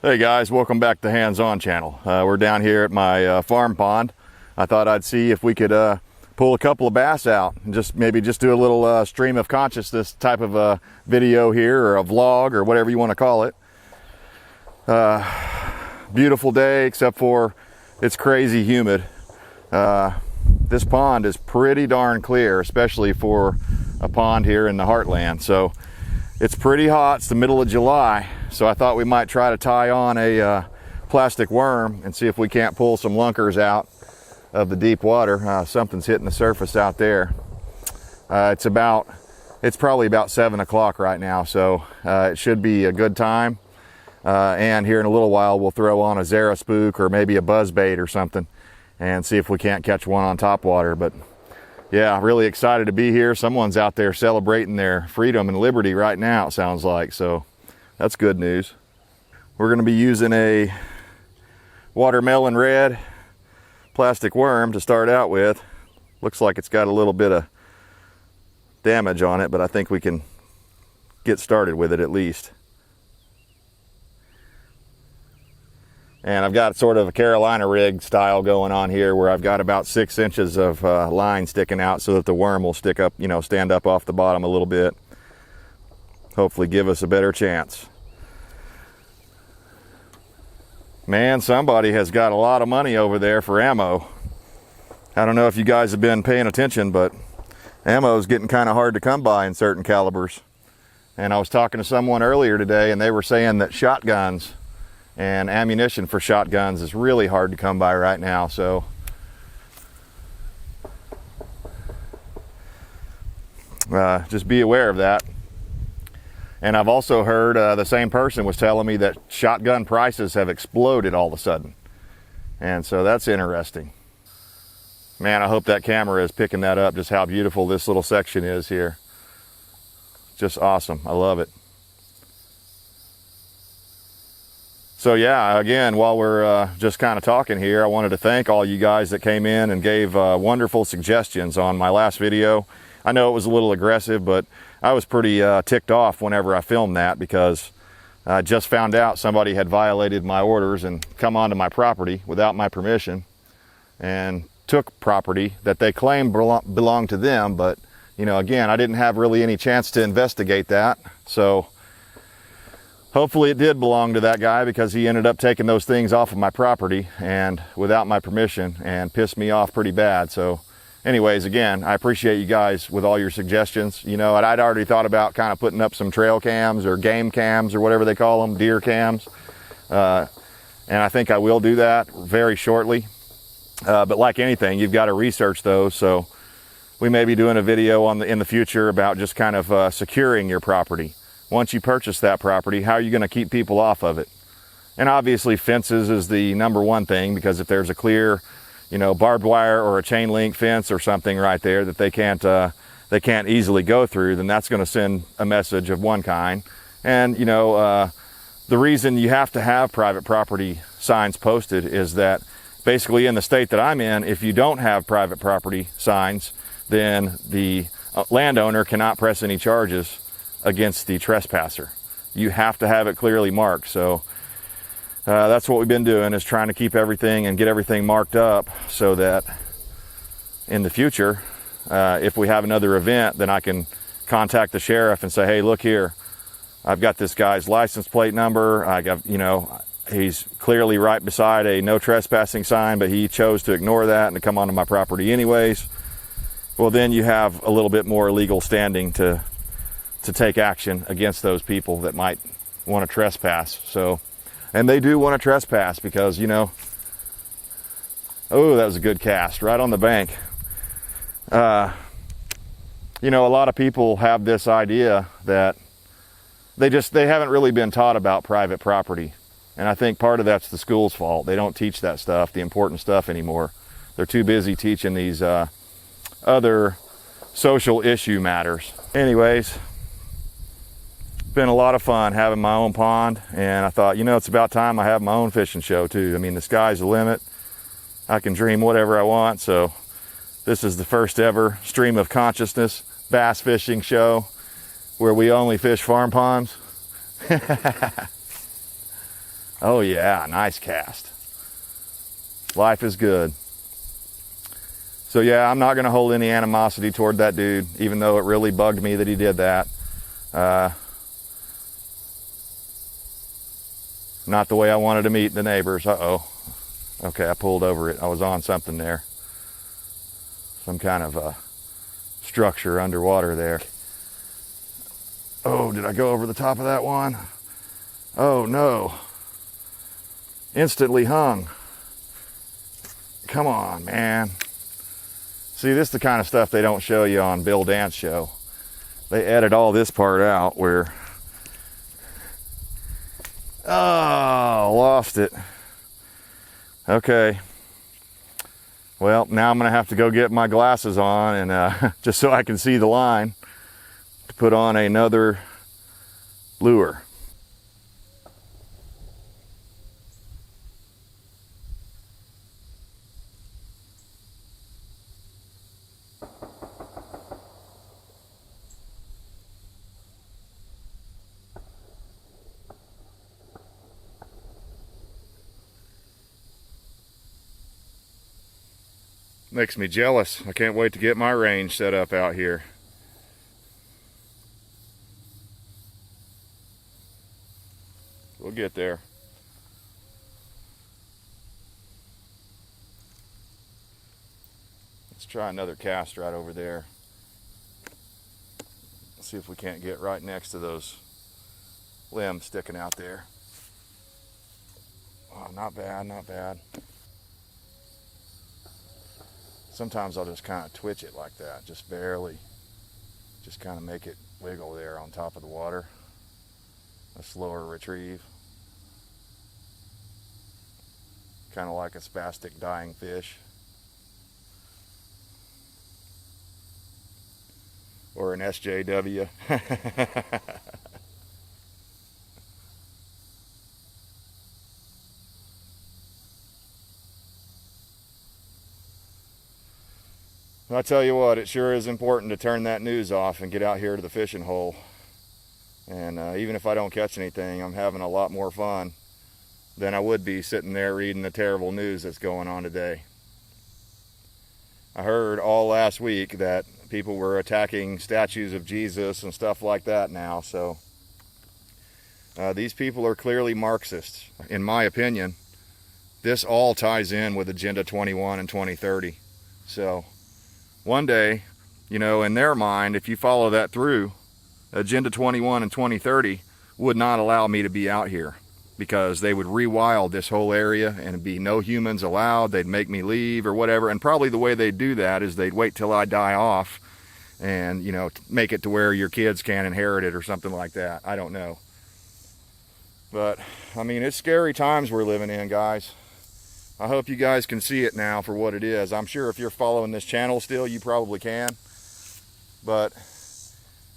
Hey guys, welcome back to Hands On channel. We're down here at my farm pond. I thought I'd see if we could pull a couple of bass out and maybe do a little stream of consciousness type of a video here, or a vlog, or whatever you want to call it. Beautiful day, except for it's crazy humid. This pond is pretty darn clear, especially for a pond here in the heartland. So it's pretty hot. It's the middle of July, so I thought we might try to tie on a plastic worm and see if we can't pull some lunkers out of the deep water. Something's hitting the surface out there. It's probably about 7 o'clock right now, so it should be a good time. And here in a little while, we'll throw on a Zara spook or maybe a buzz bait or something and see if we can't catch one on top water. But yeah, really excited to be here. Someone's out there celebrating their freedom and liberty right now, it sounds like, so that's good news. We're going to be using a watermelon red plastic worm to start out with. Looks like it's got a little bit of damage on it, but I think we can get started with it at least. And I've got sort of a Carolina rig style going on here, where I've got about 6 inches of line sticking out so that the worm will stick up, stand up off the bottom a little bit. Hopefully give us a better chance. Man, somebody has got a lot of money over there for ammo. I don't know if you guys have been paying attention, but ammo is getting kind of hard to come by in certain calibers. And I was talking to someone earlier today, and they were saying that shotguns and ammunition for shotguns is really hard to come by right now. So just be aware of that. And I've also heard the same person was telling me that shotgun prices have exploded all of a sudden. And so that's interesting. Man, I hope that camera is picking that up, just how beautiful this little section is here. Just awesome. I love it. So yeah, again, while we're just kind of talking here, I wanted to thank all you guys that came in and gave wonderful suggestions on my last video. I know it was a little aggressive, but I was pretty ticked off whenever I filmed that, because I just found out somebody had violated my orders and come onto my property without my permission and took property that they claimed belonged to them. But, again, I didn't have really any chance to investigate that. So hopefully it did belong to that guy, because he ended up taking those things off of my property and without my permission, and pissed me off pretty bad. So anyways, again, I appreciate you guys with all your suggestions. And I'd already thought about kind of putting up some trail cams or game cams or whatever they call them, deer cams. And I think I will do that very shortly. But like anything, you've got to research those. So we may be doing a video in the future about just kind of securing your property. Once you purchase that property, how are you going to keep people off of it? And obviously fences is the number one thing, because if there's a clear, barbed wire or a chain link fence or something right there that they can't easily go through, then that's going to send a message of one kind. And, the reason you have to have private property signs posted is that basically in the state that I'm in, if you don't have private property signs, then the landowner cannot press any charges against the trespasser. You have to have it clearly marked. So that's what we've been doing, is trying to keep everything and get everything marked up, so that in the future, if we have another event, then I can contact the sheriff and say, hey, look here, I've got this guy's license plate number. I got, he's clearly right beside a no trespassing sign, but he chose to ignore that and to come onto my property anyways. Well, then you have a little bit more legal standing to take action against those people that might want to trespass. So, and they do want to trespass, because, oh, that was a good cast right on the bank. A lot of people have this idea that they haven't really been taught about private property. And I think part of that's the school's fault. They don't teach that stuff, the important stuff, anymore. They're too busy teaching these other social issue matters. Anyways, been a lot of fun having my own pond, and I thought, it's about time I have my own fishing show too. I mean, the sky's the limit. I can dream whatever I want. So this is the first ever stream of consciousness bass fishing show where we only fish farm ponds. Oh yeah, nice cast. Life is good. So yeah, I'm not going to hold any animosity toward that dude, even though it really bugged me that he did that. Not the way I wanted to meet the neighbors. Uh-oh. Okay, I pulled over it. I was on something there. Some kind of structure underwater there. Oh, did I go over the top of that one? Oh no. Instantly hung. Come on, man. See, this is the kind of stuff they don't show you on Bill Dance Show. They edit all this part out where, oh, lost it. Okay. Well, now I'm gonna have to go get my glasses on and just so I can see the line to put on another lure. Makes me jealous. I can't wait to get my range set up out here. We'll get there. Let's try another cast right over there. Let's see if we can't get right next to those limbs sticking out there. Oh, not bad, not bad. Sometimes I'll just kind of twitch it like that, just barely. Just kind of make it wiggle there on top of the water. A slower retrieve. Kind of like a spastic dying fish. Or an SJW. I tell you what, it sure is important to turn that news off and get out here to the fishing hole. And even if I don't catch anything, I'm having a lot more fun than I would be sitting there reading the terrible news that's going on today. I heard all last week that people were attacking statues of Jesus and stuff like that now, so these people are clearly Marxists, in my opinion. This all ties in with Agenda 21 and 2030. So one day, you know, in their mind, if you follow that through, Agenda 21 and 2030 would not allow me to be out here because they would rewild this whole area and it'd be no humans allowed. They'd make me leave or whatever. And probably the way they'd do that is they'd wait till I die off and, you know, make it to where your kids can't inherit it or something like that. I don't know. But, I mean, it's scary times we're living in, guys. I hope you guys can see it now for what it is. I'm sure if you're following this channel still, you probably can. But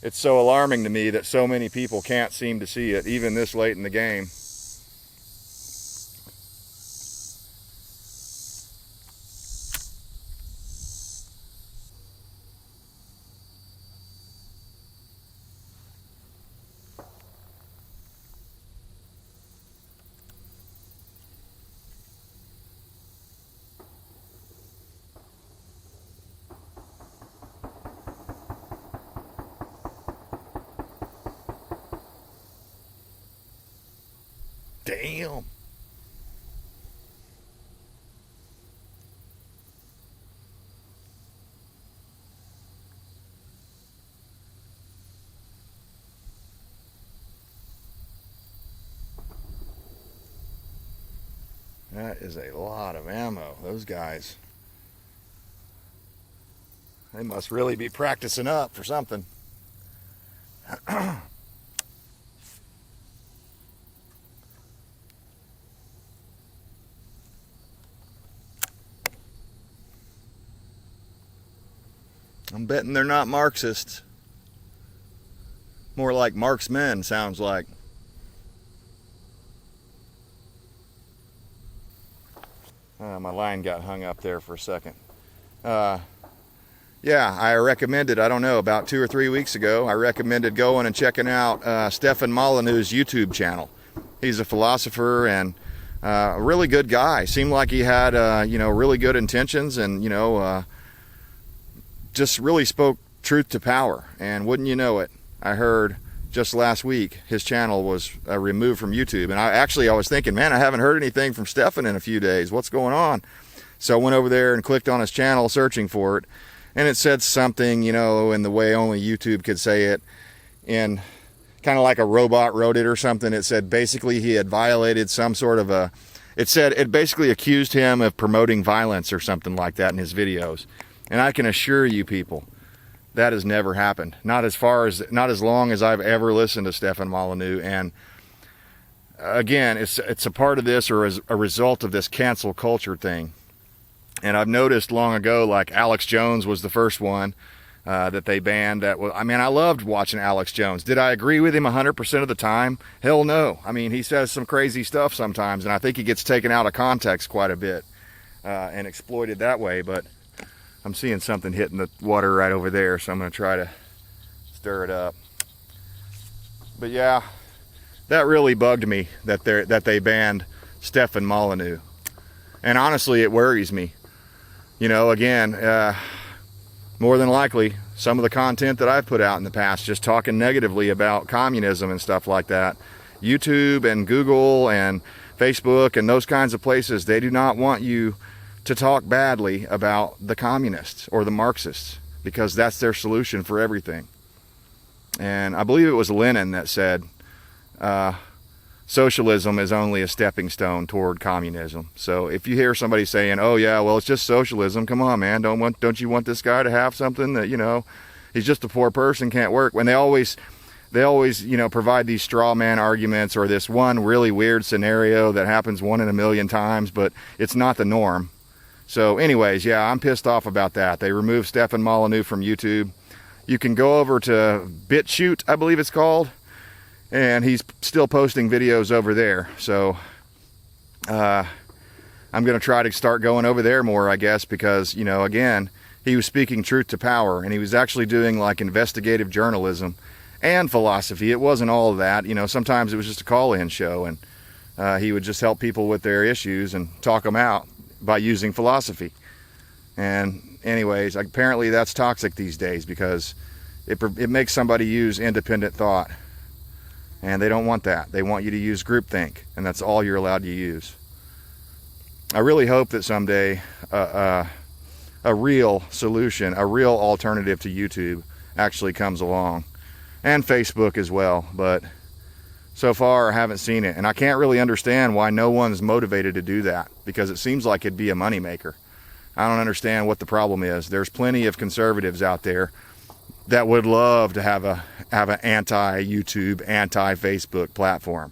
it's so alarming to me that so many people can't seem to see it, even this late in the game. Damn. That is a lot of ammo. Those guys, they must really be practicing up for something. I'm betting they're not Marxists. More like marksmen, sounds like. My line got hung up there for a second. Yeah, I recommended, I don't know, about 2 or 3 weeks ago, I recommended going and checking out Stefan Molyneux's YouTube channel. He's a philosopher and a really good guy. Seemed like he had, really good intentions, and, just really spoke truth to power. And wouldn't you know it, I heard just last week his channel was removed from YouTube. And I was thinking, man, I haven't heard anything from Stefan in a few days. What's going on? So I went over there and clicked on his channel searching for it. And it said something, in the way only YouTube could say it, in kind of like a robot wrote it or something. It said basically he had violated some sort of it basically accused him of promoting violence or something like that in his videos. And I can assure you people, that has never happened. Not as long as I've ever listened to Stefan Molyneux. And again, it's a part of this, or as a result of this cancel culture thing. And I've noticed long ago, like Alex Jones was the first one that they banned. I loved watching Alex Jones. Did I agree with him 100% of the time? Hell no. I mean, he says some crazy stuff sometimes, and I think he gets taken out of context quite a bit and exploited that way. But I'm seeing something hitting the water right over there, so I'm going to try to stir it up. But yeah, that really bugged me that they banned Stefan Molyneux. And honestly, it worries me. Again, more than likely, some of the content that I've put out in the past, just talking negatively about communism and stuff like that, YouTube and Google and Facebook and those kinds of places, they do not want you to talk badly about the communists or the Marxists, because that's their solution for everything. And I believe it was Lenin that said, socialism is only a stepping stone toward communism. So if you hear somebody saying, oh yeah, well, it's just socialism, come on, man, don't you want this guy to have something that, he's just a poor person, can't work? When they always provide these straw man arguments, or this one really weird scenario that happens 1 in a million times, but it's not the norm. So anyways, yeah, I'm pissed off about that. They removed Stefan Molyneux from YouTube. You can go over to BitChute, I believe it's called, and he's still posting videos over there. So I'm going to try to start going over there more, I guess, because, again, he was speaking truth to power, and he was actually doing like investigative journalism and philosophy. It wasn't all of that. Sometimes it was just a call-in show, and he would just help people with their issues and talk them out by using philosophy. And anyways, apparently that's toxic these days, because it makes somebody use independent thought. And they don't want that. They want you to use groupthink, and that's all you're allowed to use. I really hope that someday a real solution, a real alternative to YouTube actually comes along, and Facebook as well. But so far I haven't seen it, and I can't really understand why no one's motivated to do that, because it seems like it'd be a moneymaker. I don't understand what the problem is. There's plenty of conservatives out there that would love to have an anti-YouTube, anti-Facebook platform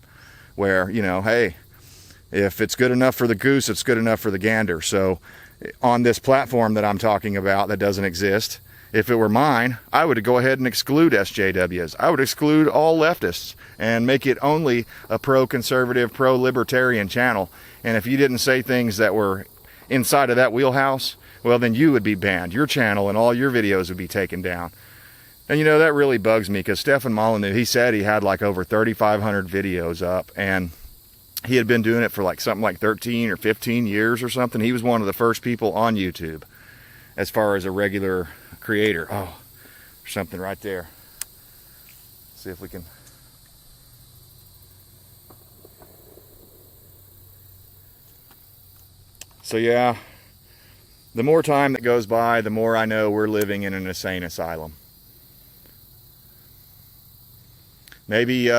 where, hey, if it's good enough for the goose, it's good enough for the gander. So on this platform that I'm talking about that doesn't exist, if it were mine, I would go ahead and exclude SJWs. I would exclude all leftists and make it only a pro-conservative, pro-libertarian channel. And if you didn't say things that were inside of that wheelhouse, well, then you would be banned. Your channel and all your videos would be taken down. And that really bugs me, because Stefan Molyneux, he said he had like over 3,500 videos up, and he had been doing it for something like 13 or 15 years or something. He was one of the first people on YouTube as far as a regular creator. Oh, there's something right there. Let's see if we can. So yeah, the more time that goes by, the more I know we're living in an insane asylum. Maybe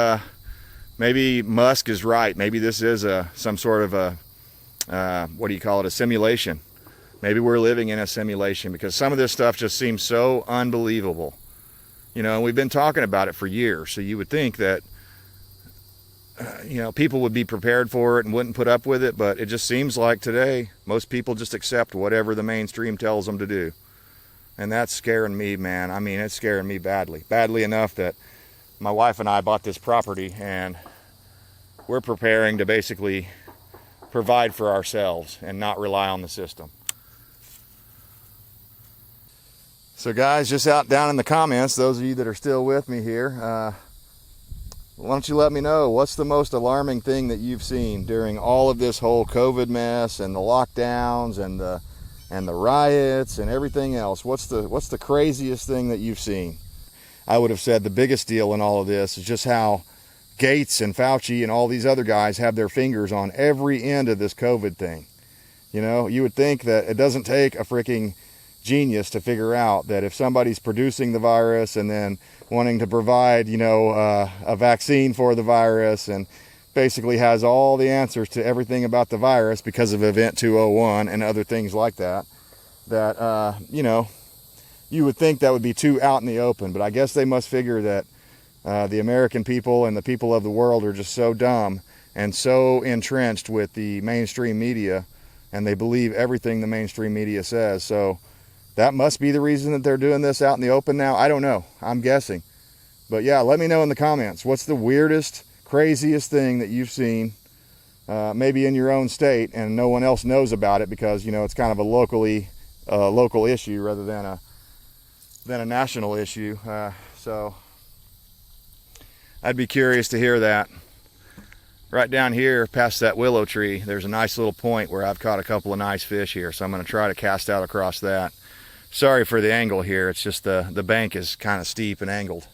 Musk is right. Maybe this is some sort of a simulation. Maybe we're living in a simulation, because some of this stuff just seems so unbelievable. And we've been talking about it for years. So you would think that, people would be prepared for it and wouldn't put up with it. But it just seems like today, most people just accept whatever the mainstream tells them to do. And that's scaring me, man. I mean, it's scaring me badly. Badly enough that my wife and I bought this property, and we're preparing to basically provide for ourselves and not rely on the system. So guys, just out down in the comments, those of you that are still with me here, Why don't you let me know, what's the most alarming thing that you've seen during all of this whole COVID mess and the lockdowns and the riots and everything else? What's the craziest thing that you've seen? I would have said the biggest deal in all of this is just how Gates and Fauci and all these other guys have their fingers on every end of this COVID thing. You know, you would think that it doesn't take a freaking genius to figure out that if somebody's producing the virus and then wanting to provide, you know, a vaccine for the virus and basically has all the answers to everything about the virus because of Event 201 and other things like that, that, you know, you would think that would be too out in the open. But I guess they must figure that the American people and the people of the world are just so dumb and so entrenched with the mainstream media, and they believe everything the mainstream media says. So that must be the reason that they're doing this out in the open now. I don't know. I'm guessing. But yeah, let me know in the comments. What's the weirdest, craziest thing that you've seen, maybe in your own state, and no one else knows about it because, you know, it's kind of a local issue rather than a national issue. So I'd be curious to hear that. Right down here past that willow tree, there's a nice little point where I've caught a couple of nice fish here. So I'm going to try to cast out across that. Sorry for the angle here. It's just the bank is kind of steep and angled.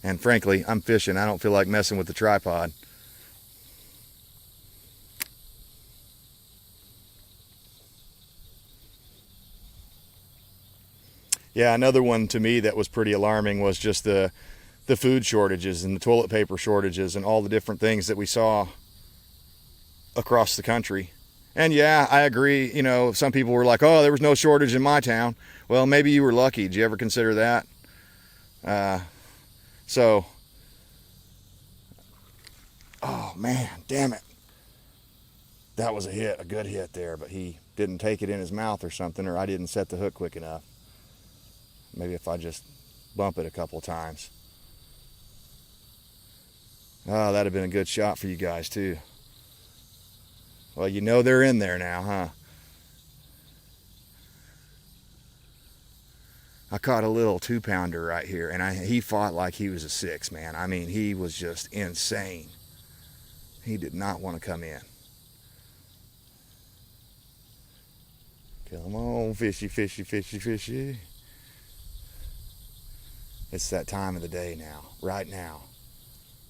And frankly, I'm fishing. I don't feel like messing with the tripod. Yeah, another one to me that was pretty alarming was just the food shortages and the toilet paper shortages and all the different things that we saw across the country. And yeah, I agree, you know, some people were like, oh, there was no shortage in my town. Well, maybe you were lucky. Did you ever consider that? Oh man, damn it. That was a hit, a good hit there, but he didn't take it in his mouth or something, or I didn't set the hook quick enough. Maybe if I just bump it a couple of times. Oh, that'd have been a good shot for you guys too. Well, you know they're in there now, huh? I caught a little 2-pounder right here, and he fought like he was a 6, man. I mean, he was just insane. He did not want to come in. Come on, fishy, fishy, fishy, fishy. It's that time of the day now, right now.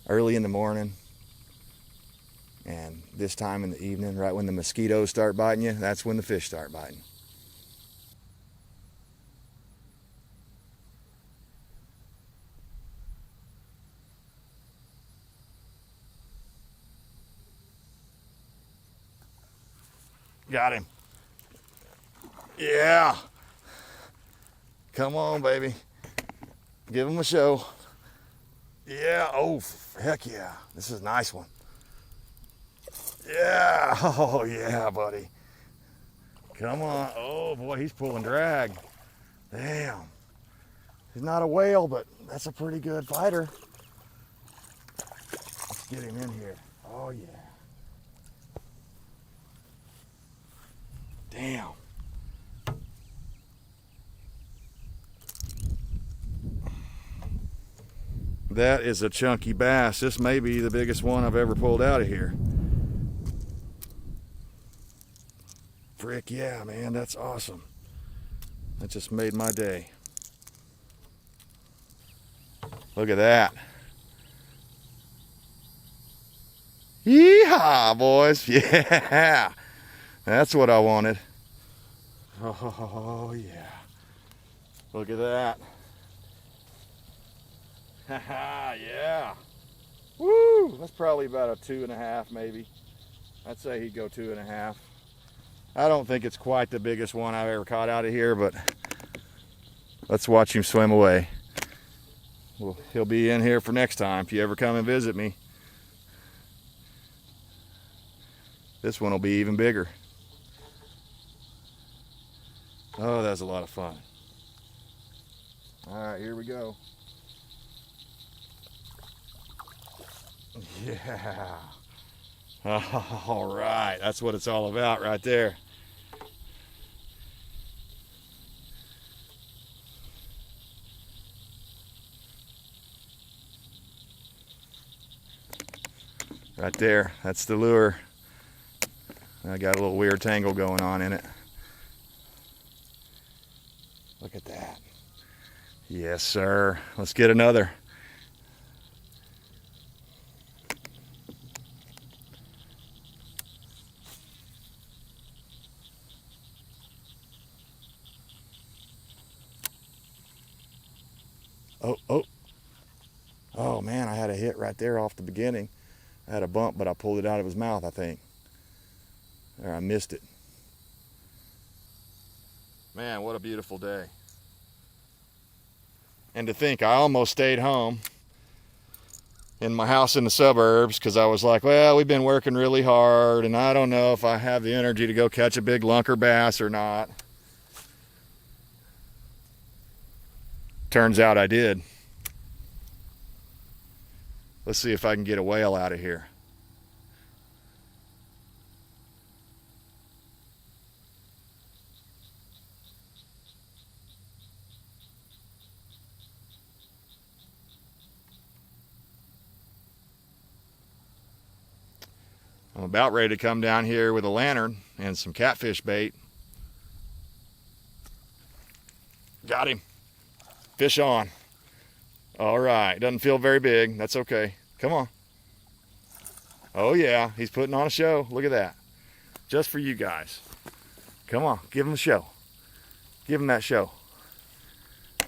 Early in the morning and this time in the evening, right when the mosquitoes start biting you, that's when the fish start biting. Got him. Yeah. Come on, baby. Give him a show. Yeah. Oh, heck yeah. This is a nice one. Yeah. Oh, yeah, buddy. Come on. Oh, boy, he's pulling drag. Damn. He's not a whale, but that's a pretty good fighter. Let's get him in here. Oh, yeah. Damn. That is a chunky bass. This may be the biggest one I've ever pulled out of here. Frick yeah, man, that's awesome. That just made my day. Look at that. Yeehaw, boys. Yeah. That's what I wanted. Oh, yeah. Look at that. Haha, yeah. Woo! That's probably about a 2.5 maybe. I'd say he'd go 2.5. I don't think it's quite the biggest one I've ever caught out of here, but let's watch him swim away. Well, he'll be in here for next time if you ever come and visit me. This one will be even bigger. Oh, that's a lot of fun. All right, here we go. Yeah. All right, that's what it's all about right there. Right there, that's the lure. I got a little weird tangle going on in it. Look at that. Yes, sir. Let's get another. Oh man, I had a hit right there off the beginning. I had a bump, but I pulled it out of his mouth, I think. There, I missed it. Man, what a beautiful day. And to think, I almost stayed home in my house in the suburbs because I was like, well, we've been working really hard and I don't know if I have the energy to go catch a big lunker bass or not. Turns out I did. Let's see if I can get a whale out of here. I'm about ready to come down here with a lantern and some catfish bait. Got him. Fish on. All right, doesn't feel very big. That's okay. Come on. Oh yeah, he's putting on a show. Look at that. Just for you guys. Come on, give him a show. Give him that show.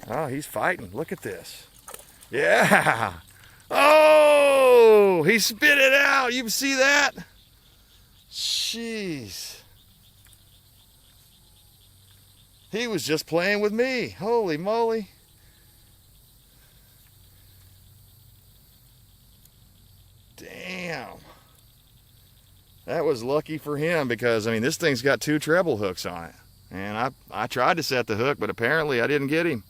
Oh, he's fighting. Look at this. Yeah. Oh, he spit it out. You see that? Jeez. He was just playing with me. Holy moly. Damn. That was lucky for him because, I mean, this thing's got 2 treble hooks on it. And I tried to set the hook, but apparently I didn't get him.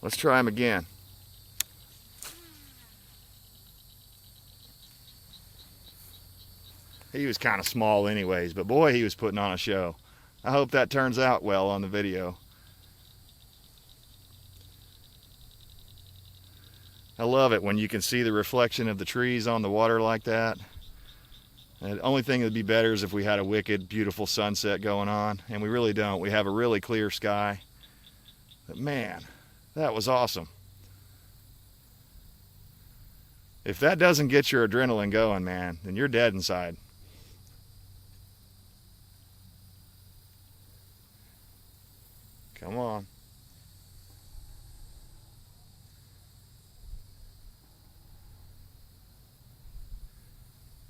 Let's try him again. He was kind of small anyways, but boy, he was putting on a show. I hope that turns out well on the video. I love it when you can see the reflection of the trees on the water like that. And the only thing that would be better is if we had a wicked, beautiful sunset going on, and we really don't. We have a really clear sky. But man, that was awesome. If that doesn't get your adrenaline going, man, then you're dead inside. Come on.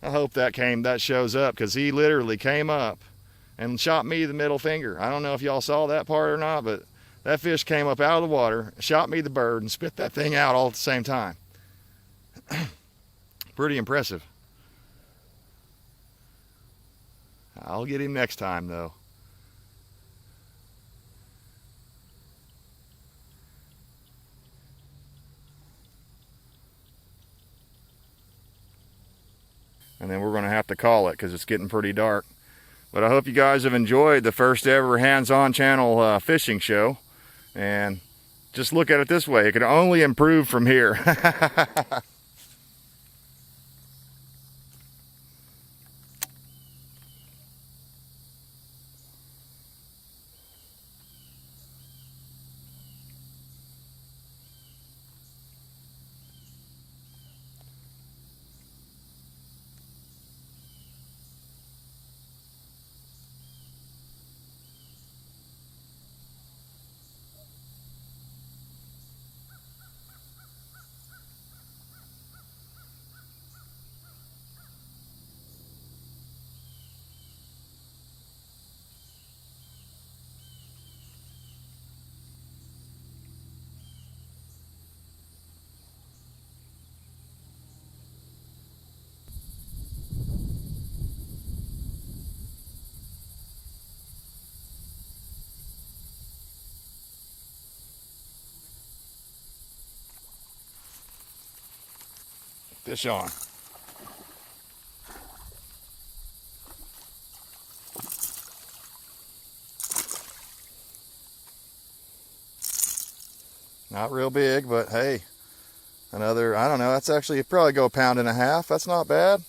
I hope that shows up because he literally came up and shot me the middle finger. I don't know if y'all saw that part or not, but that fish came up out of the water, shot me the bird, and spit that thing out all at the same time. Pretty impressive. I'll get him next time though. And then we're going to have to call it because it's getting pretty dark. But I hope you guys have enjoyed the first ever hands-on channel fishing show. And just look at it this way, it can only improve from here. Fish on. Not real big, but hey, Another, I don't know, that's actually probably go 1.5 pounds. That's not bad.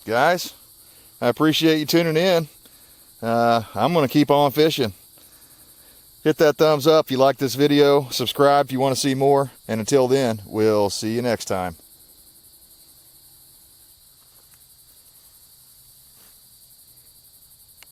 Guys, I appreciate you tuning in. I'm going to keep on fishing. Hit that thumbs up if you like this video. Subscribe if you want to see more. And until then, we'll see you next time.